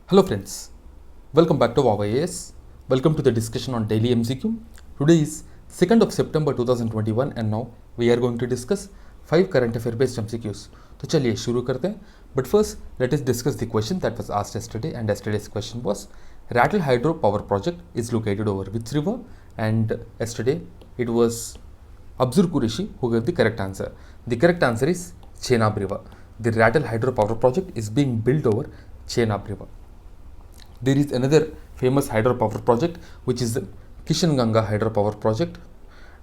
Hello friends, welcome back to WowIAS. Welcome to the discussion on daily MCQ. Today is 2nd of September 2021 and now we are going to discuss 5 current affair based MCQs. तो चलिए शुरू करते हैं. But first let us discuss the question that was asked yesterday, and yesterday's question was Rattle Hydro Power Project is located over which river? And yesterday it was Abzur Qureshi who gave the correct answer. The correct answer is Chenab River. The Rattle Hydro Power Project is being built over Chenab River. There is another famous hydropower project which is the Kishanganga Hydropower Project,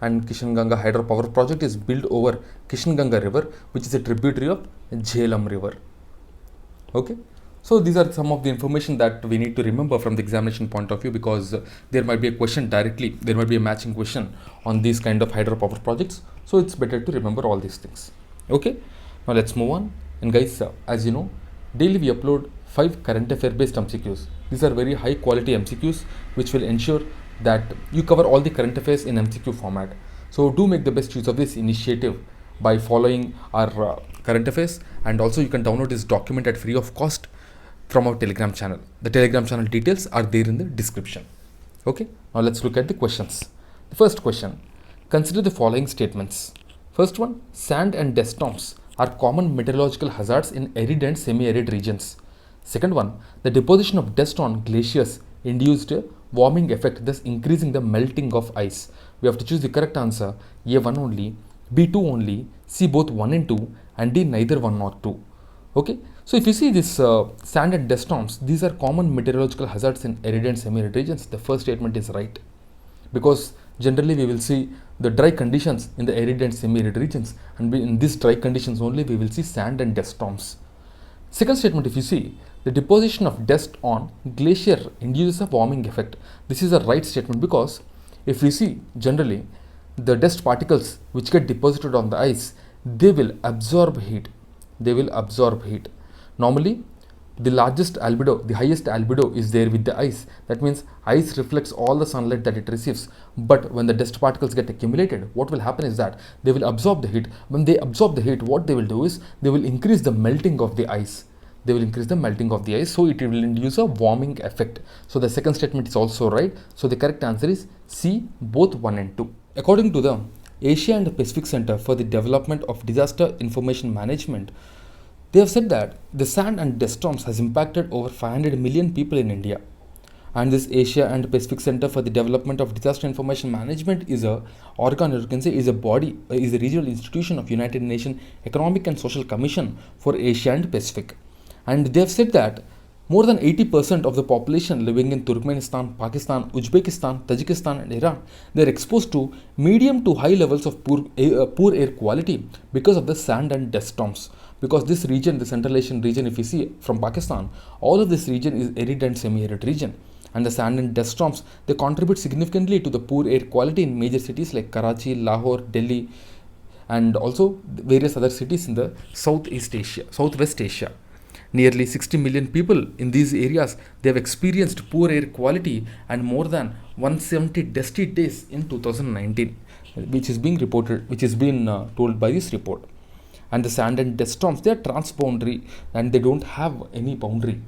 and Kishanganga Hydropower Project is built over Kishanganga River, which is a tributary of Jhelum River. Okay, so these are some of the information that we need to remember from the examination point of view, because there might be a question directly, there might be a matching question on these kind of hydropower projects, so it's better to remember all these things. Okay, now let's move on. And guys, as you know, daily we upload 5 current affair based MCQs. These are very high quality MCQs which will ensure that you cover all the current affairs in MCQ format. So do make the best use of this initiative by following our current affairs, and also you can download this document at free of cost from our Telegram channel. The Telegram channel details are there in the description. Okay, now let's look at the questions. The first question, consider the following statements. First one, sand and dust storms are common meteorological hazards in arid and semi-arid regions. Second one, the deposition of dust on glaciers induced a warming effect, thus increasing the melting of ice. We have to choose the correct answer, A1 only, B2 only, C both 1 and 2, and D neither 1 nor 2. Okay, so if you see this sand and dust storms, these are common meteorological hazards in arid and semi-arid regions. The first statement is right, because generally we will see the dry conditions in the arid and semi-arid regions, and in these dry conditions only we will see sand and dust storms. Second statement, if you see, the deposition of dust on glacier induces a warming effect. This is a right statement, because if we see generally the dust particles which get deposited on the ice, they will absorb heat. They will absorb heat. Normally, the largest albedo, the highest albedo is there with the ice. That means ice reflects all the sunlight that it receives. But when the dust particles get accumulated, what will happen is that they will absorb the heat. When they absorb the heat, what they will do is they will increase the melting of the ice. They will increase the melting of the ice, so it will induce a warming effect. So the second statement is also right. So the correct answer is C, both 1 and 2. According to the Asia and Pacific Center for the Development of Disaster Information Management, they have said that the sand and dust storms has impacted over 500 million people in India. And this Asia and Pacific Center for the Development of Disaster Information Management is a organ, or you can say is a body, is a regional institution of United Nations Economic and Social Commission for Asia and Pacific. And they have said that more than 80% of the population living in Turkmenistan, Pakistan, Uzbekistan, Tajikistan and Iran, they are exposed to medium to high levels of poor air quality because of the sand and dust storms. Because this region, the Central Asian region, if you see from Pakistan, all of this region is arid and semi-arid region. And the sand and dust storms, they contribute significantly to the poor air quality in major cities like Karachi, Lahore, Delhi, and also various other cities in the Southwest Asia. Nearly 60 million people in these areas, they have experienced poor air quality and more than 170 dusty days in 2019, which is being reported, which is being told by this report. And the sand and dust storms, they are transboundary and they don't have any boundary,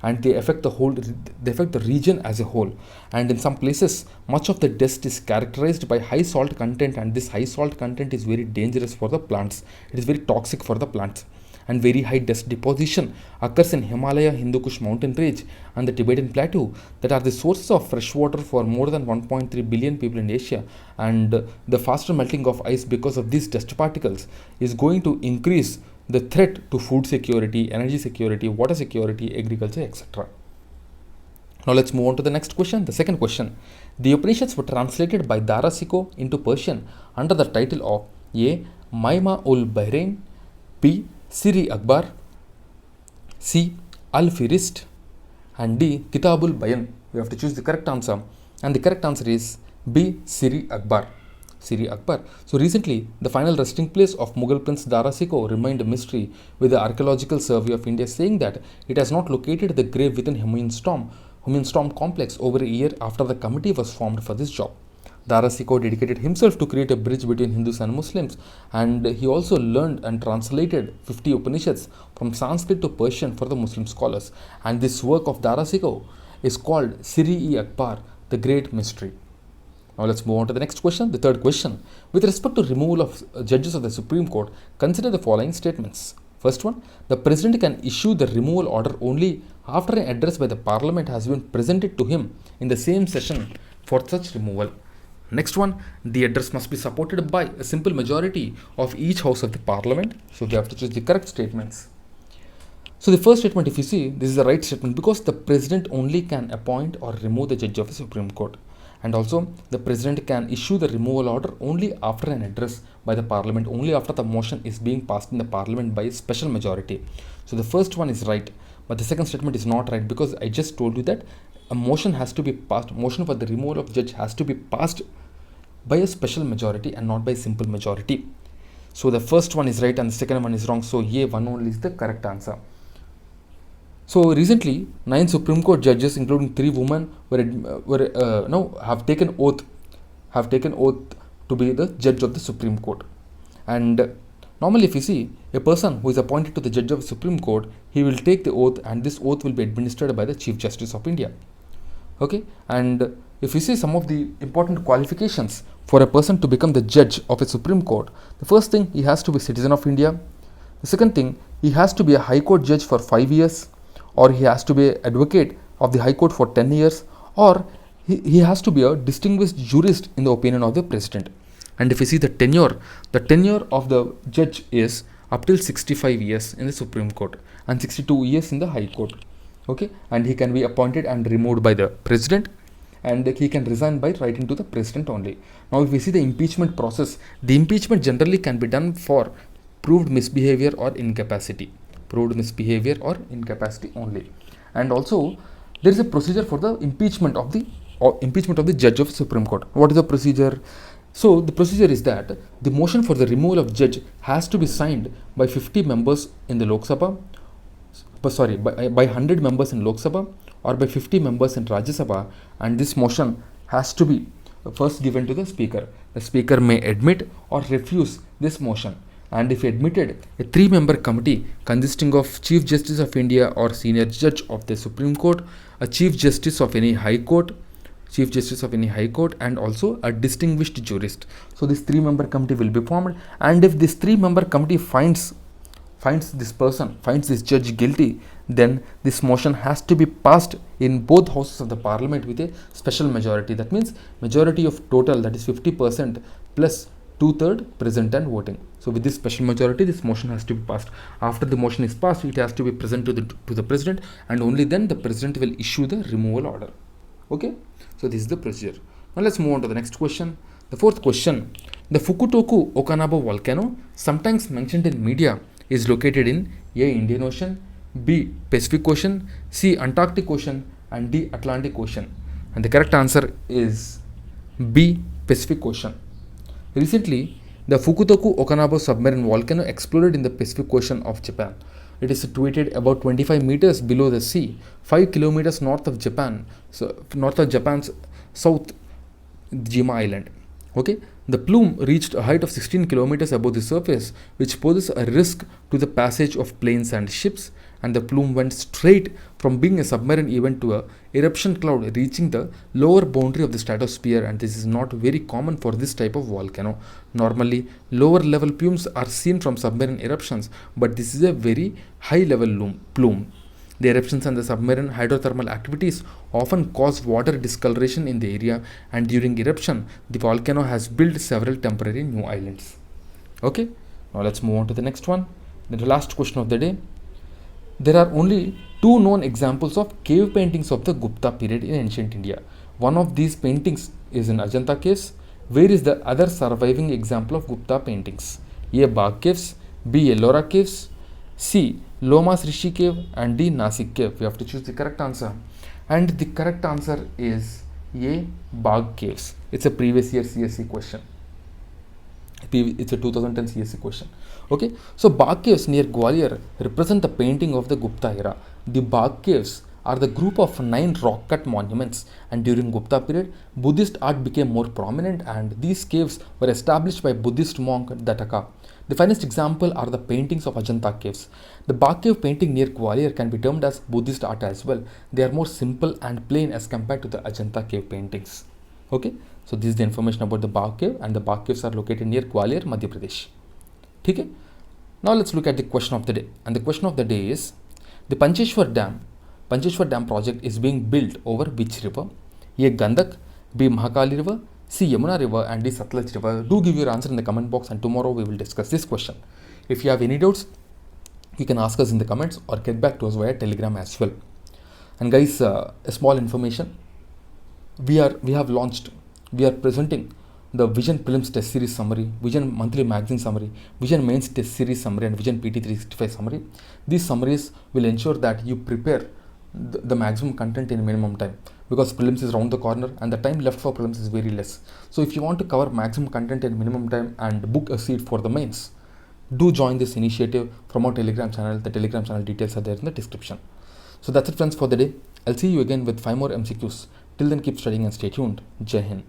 and they affect the region as a whole. And in some places, much of the dust is characterized by high salt content, and this high salt content is very dangerous for the plants. It is very toxic for the plants. And very high dust deposition occurs in Himalaya, Hindu Kush mountain range and the Tibetan plateau, that are the sources of fresh water for more than 1.3 billion people in Asia. And the faster melting of ice because of these dust particles is going to increase the threat to food security, energy security, water security, agriculture, etc. Now let's move on to the next question. The second question, the Upanishads were translated by Dara Shikoh into Persian under the title of A. Maima ul Bahrain, B. Siri Akbar, C. Al-Firist, and D. Kitabul Bayan. We have to choose the correct answer, and the correct answer is B. Siri Akbar. Siri Akbar. So recently, the final resting place of Mughal Prince Dara Shikoh remained a mystery, with the Archaeological Survey of India saying that it has not located the grave within Humayun's tomb complex over a year after the committee was formed for this job. Dara Shikoh dedicated himself to create a bridge between Hindus and Muslims, and he also learned and translated 50 Upanishads from Sanskrit to Persian for the Muslim scholars. And this work of Dara Shikoh is called Siri-e-Akbar, the Great Mystery. Now let's move on to the next question, the third question. With respect to removal of judges of the Supreme Court, consider the following statements. First one, the President can issue the removal order only after an address by the Parliament has been presented to him in the same session for such removal. Next one, the address must be supported by a simple majority of each house of the Parliament. So we have to choose the correct statements. So the first statement, if you see, this is the right statement because the President only can appoint or remove the judge of the Supreme Court. And also, the President can issue the removal order only after an address by the Parliament, only after the motion is being passed in the Parliament by a special majority. So the first one is right, but the second statement is not right because I just told you that a motion has to be passed, motion for the removal of judge has to be passed by a special majority and not by a simple majority. So the first one is right and the second one is wrong. So A1 only is the correct answer. So recently, 9 Supreme Court judges, including 3 women, have taken oath to be the judge of the Supreme Court. And normally, if you see a person who is appointed to the judge of the Supreme Court, he will take the oath, and this oath will be administered by the Chief Justice of India. Okay, and if you see some of the important qualifications for a person to become the judge of a Supreme Court, the first thing, he has to be a citizen of India. The second thing, he has to be a High Court judge for 5 years, or he has to be an advocate of the High Court for 10 years, or he has to be a distinguished jurist in the opinion of the President. And if you see the tenure of the judge is up till 65 years in the Supreme Court and 62 years in the High Court. Okay, and he can be appointed and removed by the President, and he can resign by writing to the President only. Now, if we see the impeachment process, the impeachment generally can be done for proved misbehavior or incapacity. Proved misbehavior or incapacity only. And also, there is a procedure for the impeachment of the judge of Supreme Court. What is the procedure? So the procedure is that the motion for the removal of judge has to be signed by 50 members in the Lok Sabha, by 100 members in Lok Sabha or by 50 members in Rajya Sabha, and this motion has to be first given to the Speaker. The Speaker may admit or refuse this motion. And if admitted, a 3-member committee consisting of Chief Justice of India or Senior Judge of the Supreme Court, a Chief Justice of any High Court, and also a distinguished jurist. So this 3-member committee will be formed, and if this 3-member committee finds this judge guilty, then this motion has to be passed in both houses of the Parliament with a special majority. That means majority of total, that is 50% plus 2/3 present and voting. So with this special majority, this motion has to be passed. After the motion is passed, it has to be presented to the President, and only then the President will issue the removal order. Okay, so this is the procedure. Now let's move on to the next question. The fourth question: the Fukutoku Okanabo volcano, sometimes mentioned in media, is located in A. Indian Ocean, B. Pacific Ocean, C. Antarctic Ocean, and D. Atlantic Ocean. And the correct answer is B. Pacific Ocean. Recently, the Fukutoku Okanabo submarine volcano exploded in the Pacific Ocean of Japan. It is situated about 25 meters below the sea, 5 kilometers north of Japan, north of Japan's South Jima Island. Okay, the plume reached a height of 16 kilometers above the surface, which poses a risk to the passage of planes and ships, and the plume went straight from being a submarine event to a eruption cloud reaching the lower boundary of the stratosphere, and this is not very common for this type of volcano. Normally, lower level plumes are seen from submarine eruptions, but this is a very high level plume. The eruptions and the submarine hydrothermal activities often cause water discoloration in the area, and during eruption, the volcano has built several temporary new islands. Okay, now let's move on to the next one. The last question of the day. There are only 2 known examples of cave paintings of the Gupta period in ancient India. One of these paintings is in Ajanta caves. Where is the other surviving example of Gupta paintings? A. Bagh caves, B. Ellora caves, C. Lomas Rishi cave, and D. Nasik cave. We have to choose the correct answer. And the correct answer is A. Bagh caves. It's a previous year CSE question. It's a 2010 CSE question. Okay, so Bagh caves near Gwalior represent the painting of the Gupta era. The Bagh caves are the group of 9 rock cut monuments, and during Gupta period, Buddhist art became more prominent, and these caves were established by Buddhist monk Dattaka. The finest example are the paintings of Ajanta caves. The Bagh cave painting near Gwalior can be termed as Buddhist art as well. They are more simple and plain as compared to the Ajanta cave paintings. Okay, so this is the information about the Bagh cave, and the Bagh caves are located near Gwalior, Madhya Pradesh. Okay, now let's look at the question of the day, and the question of the day is the Pancheshwar Dam project is being built over which river? A. Gandak, B. Mahakali river, C. Yamuna river, and D. Satluj river. Do give your answer in the comment box, and tomorrow we will discuss this question. If you have any doubts, you can ask us in the comments or get back to us via Telegram as well. And guys, a small information: we are presenting the Vision Prelims Test Series Summary, Vision Monthly Magazine Summary, Vision Mains Test Series Summary, and Vision PT 365 Summary. These summaries will ensure that you prepare the maximum content in minimum time, because prelims is around the corner and the time left for prelims is very less. So if you want to cover maximum content in minimum time and book a seat for the mains, do join this initiative from our Telegram channel. The Telegram channel details are there in the description. So that's it, friends, for the day. I'll see you again with 5 more MCQs. Till then, keep studying and stay tuned. Jai Hind.